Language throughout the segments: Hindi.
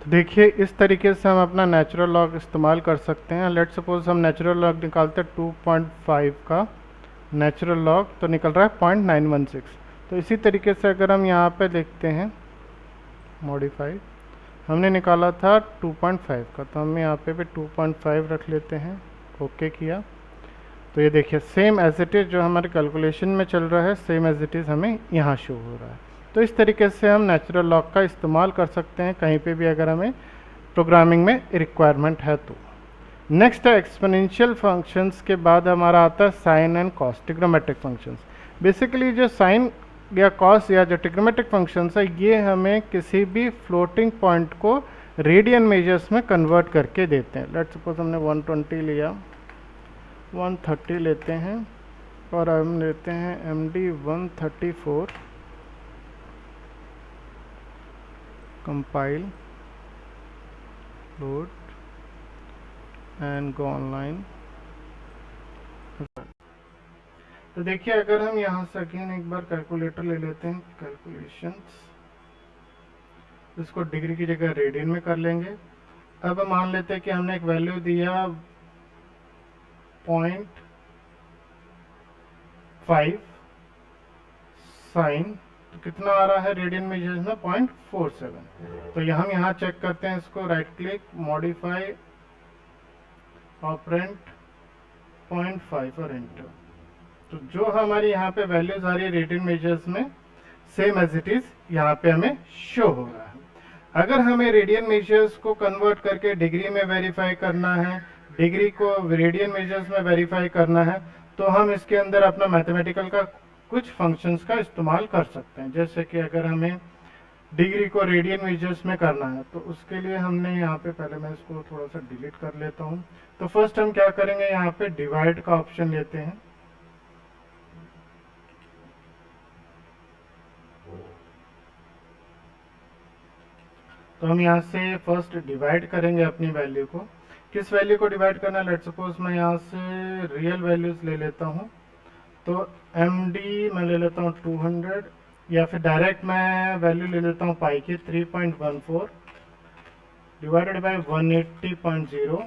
देखिए इस तरीके से हम अपना नेचुरल लॉग इस्तेमाल कर सकते हैं। लेट सपोज हम नेचुरल लॉग निकालते हैं 2.5 का नेचुरल लॉग, तो निकल रहा है 0.916। तो इसी तरीके से अगर हम यहाँ पे देखते हैं मॉडिफाई, हमने निकाला था 2.5 का, तो हम यहाँ पे भी 2.5 रख लेते हैं, ओके किया। तो ये देखिए सेम एज इट इज़ जो हमारे कैलकुलेशन में चल रहा है, सेम एज इट इज़ हमें यहाँ शो हो रहा है। तो इस तरीके से हम नेचुरल लॉग का इस्तेमाल कर सकते हैं कहीं पे भी अगर हमें प्रोग्रामिंग में रिक्वायरमेंट है तो। नेक्स्ट है एक्सपोनेंशियल फंक्शंस के बाद हमारा आता है sine and cos, trigonometric functions. Basically जो साइन या कॉस या जो ट्रिग्नोमेट्रिक फंक्शंस है, ये हमें किसी भी फ्लोटिंग पॉइंट को रेडियन मेजर्स में कन्वर्ट करके देते हैं। लेट्स सपोज हमने 120 लिया, 130 लेते हैं, और हम लेते हैं MD 134, compile, load and go online. तो देखिए अगर हम यहाँ से अगेन एक बार कैलकुलेटर ले लेते हैं, कैलकुलेशंस, इसको डिग्री की जगह रेडियन में कर लेंगे। अब हम मान लेते हैं कि हमने एक वैल्यू दिया 0.5 साइन, तो कितना आ रहा है रेडियन में में 0.47। तो हम यहाँ चेक करते हैं इसको, राइट क्लिक, मॉडिफाई ऑपरेंट 0.5 और एंटर। तो जो हमारी यहाँ पे वैल्यूज आ रही है रेडियन मेजर्स में, सेम एज इट इज यहाँ पे हमें शो हो रहा है। अगर हमें रेडियन मेजर्स को कन्वर्ट करके डिग्री में वेरीफाई करना है, डिग्री को रेडियन मेजर्स में वेरीफाई करना है, तो हम इसके अंदर अपना मैथमेटिकल का कुछ फंक्शंस का इस्तेमाल कर सकते हैं। जैसे कि अगर हमें डिग्री को रेडियन मेजर्स में करना है, तो उसके लिए हमने यहाँ पे, पहले मैं इसको थोड़ा सा डिलीट कर लेता हूँ। तो फर्स्ट हम क्या करेंगे, यहाँ पे डिवाइड का ऑप्शन लेते हैं। तो हम यहाँ से फर्स्ट डिवाइड करेंगे अपनी वैल्यू को। किस वैल्यू को डिवाइड करना है, लेट सपोज मैं यहाँ से रियल वैल्यूज ले लेता हूँ। तो MD मैं ले लेता हूँ 200, या फिर डायरेक्ट मैं वैल्यू ले लेता हूँ पाई की 3.14 डिवाइडेड बाय 180.0।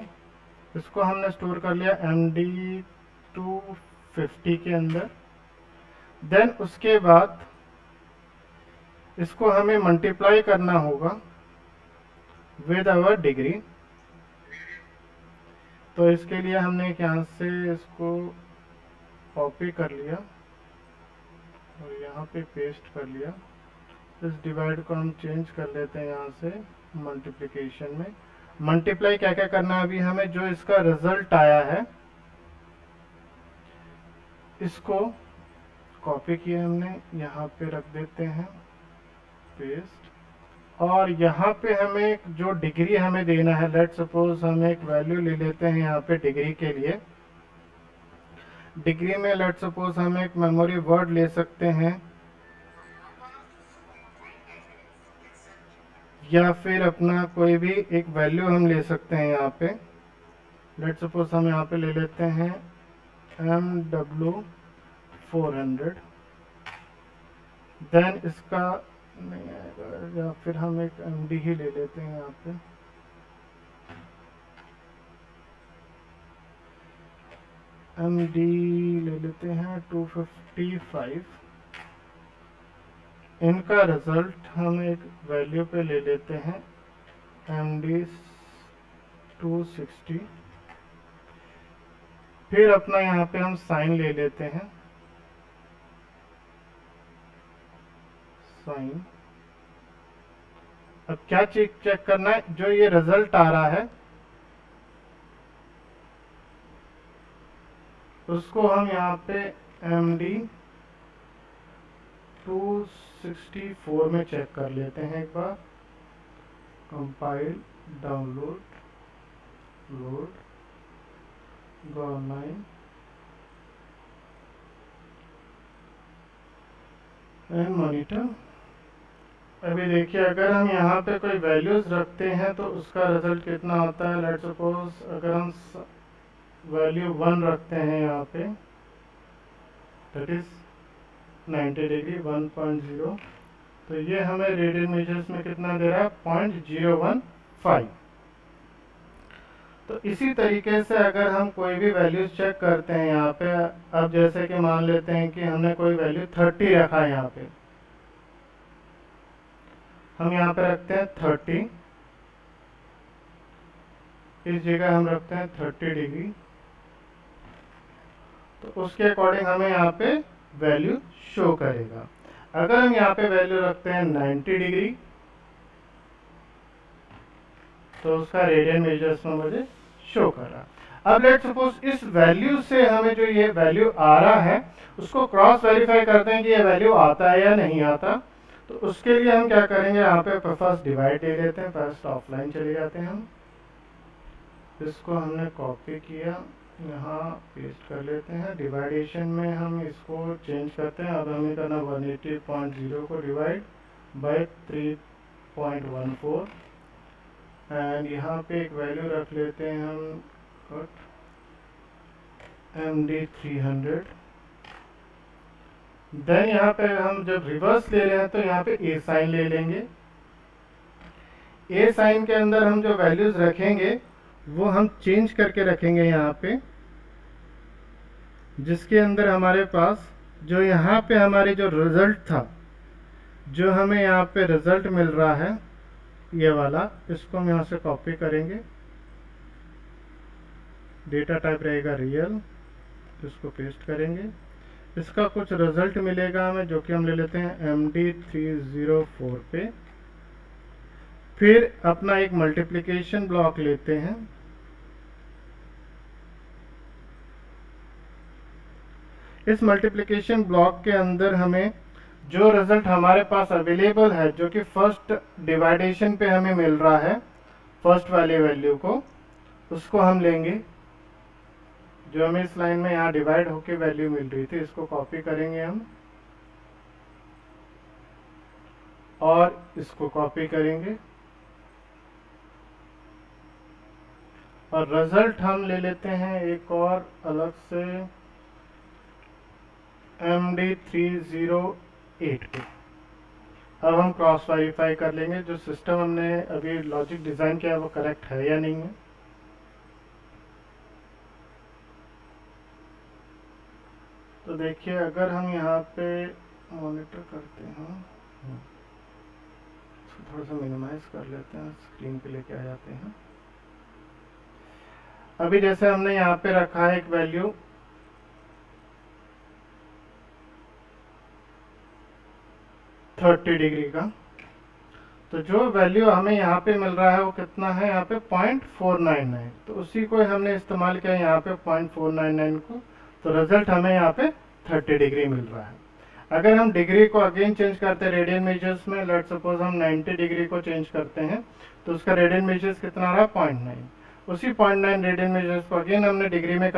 इसको हमने स्टोर कर लिया MD 250 के अंदर। देन उसके बाद इसको हमें मल्टीप्लाई करना होगा विद आवर डिग्री। तो इसके लिए हमने यहाँ से इसको कॉपी कर लिया और यहाँ पे पेस्ट कर लिया। इस डिवाइड को हम चेंज कर लेते हैं यहाँ से मल्टीप्लिकेशन में। मल्टीप्लाई क्या क्या करना है, अभी हमें जो इसका रिजल्ट आया है इसको कॉपी किया हमने, यहाँ पे रख देते हैं पेस्ट। और यहाँ पे हमें जो डिग्री हमें देना है, लेट सपोज हम एक वैल्यू ले लेते हैं यहाँ पे डिग्री के लिए। डिग्री में लेट सपोज हम एक मेमोरी वर्ड ले सकते हैं, या फिर अपना कोई भी एक वैल्यू हम ले सकते हैं यहाँ पे। लेट सपोज हम यहाँ पे ले लेते हैं MW 400। देन इसका नहीं आएगा, या फिर हम एक MD ही ले लेते हैं यहाँ पे। MD ले लेते हैं 255। इनका रिजल्ट हम एक वैल्यू पे ले लेते हैं MD 260। फिर अपना यहाँ पे हम साइन ले लेते हैं, साइन। अब क्या चीज चेक करना है, जो ये रिजल्ट आ रहा है उसको हम यहाँ पे MD 264 में चेक कर लेते हैं एक बार। Compile, download, load, go online and monitor. अभी देखिए अगर हम यहाँ पे कोई वैल्यूज रखते हैं तो उसका रिजल्ट कितना होता है। लेट सपोज अगर हम वैल्यू 1 रखते हैं यहाँ पे, दैट इज 90 डिग्री 1.0, तो ये हमें रेडियन मेजर्स में कितना दे रहा है, 0.01 5। तो इसी तरीके से अगर हम कोई भी वैल्यूज चेक करते हैं यहाँ पे, अब जैसे कि मान लेते हैं कि हमने कोई वैल्यू 30 रखा है, यहाँ पे हम यहाँ पे रखते हैं 30, इस जगह हम रखते हैं 30 डिग्री। तो उसके अकॉर्डिंग हमें यहाँ पे वैल्यू शो करेगा। अगर हम यहाँ पे वैल्यू रखते हैं 90 डिग्री, तो उसका रेडियन मेजर्स में मुझे शो कर रहा। अब लेट्स सपोज इस वैल्यू से हमें जो ये वैल्यू आ रहा है उसको क्रॉस वेरीफाई करते हैं कि ये वैल्यू आता है या नहीं आता। तो उसके लिए हम क्या करेंगे, यहाँ पे फर्स्ट डिवाइड ले लेते हैं, फर्स्ट ऑफलाइन चले जाते हैं हम। इसको हमने कॉपी किया, यहाँ पेस्ट कर लेते हैं। डिवाइडेशन में हम इसको चेंज करते हैं। अब हमें करना 180.0 को डिवाइड बाय 3.14 एंड यहाँ पे एक वैल्यू रख लेते हैं हम MD 300। देन यहाँ पे हम जब रिवर्स ले रहे हैं तो यहाँ पे ए साइन ले लेंगे। ए साइन के अंदर हम जो वैल्यूज रखेंगे वो हम चेंज करके रखेंगे यहाँ पे, जिसके अंदर हमारे पास जो यहाँ पे हमारे जो रिजल्ट था, जो हमें यहाँ पे रिजल्ट मिल रहा है ये वाला, इसको हम यहाँ से कॉपी करेंगे। डेटा टाइप रहेगा रियल, इसको पेस्ट करेंगे। इसका कुछ रिजल्ट मिलेगा हमें, जो कि हम ले लेते हैं MD 304 पे। फिर अपना एक मल्टीप्लिकेशन ब्लॉक लेते हैं। इस मल्टीप्लिकेशन ब्लॉक के अंदर हमें जो रिजल्ट हमारे पास अवेलेबल है, जो कि फर्स्ट डिवाइडेशन पे हमें मिल रहा है, फर्स्ट वाले वैल्यू को, उसको हम लेंगे। जो हमें इस लाइन में यहाँ डिवाइड होके वैल्यू मिल रही थी, इसको कॉपी करेंगे हम और इसको कॉपी करेंगे और रिजल्ट हम ले लेते हैं एक और अलग से MD 308 पे। अब हम क्रॉस वेरीफाई कर लेंगे जो सिस्टम हमने अभी लॉजिक डिजाइन किया है वो करेक्ट है या नहीं है। तो देखिए, अगर हम यहाँ पे मॉनिटर करते हैं, इसको थोड़ा सा मिनिमाइज कर लेते हैं, स्क्रीन पे लेके आ जाते हैं। अभी जैसे हमने यहाँ पे रखा है एक वैल्यू 30 डिग्री का, तो जो वैल्यू हमें यहाँ पे मिल रहा है वो कितना है, यहाँ पे 0.499। तो उसी को हमने इस्तेमाल किया यहाँ पे 0.499 को, तो रिजल्ट हमें यहाँ पे 30 डिग्री मिल रहा है। अगर हम डिग्री को अगेन चेंज करते हैं रेडियन मेजर्स में, लेट सपोज हम 90 डिग्री को चेंज करते हैं, तो उसका रेडियन मेजर्स कितना रहा, 0.9। उसी 0.9 रेडियन मेजर्स को अगेन हमने डिग्री में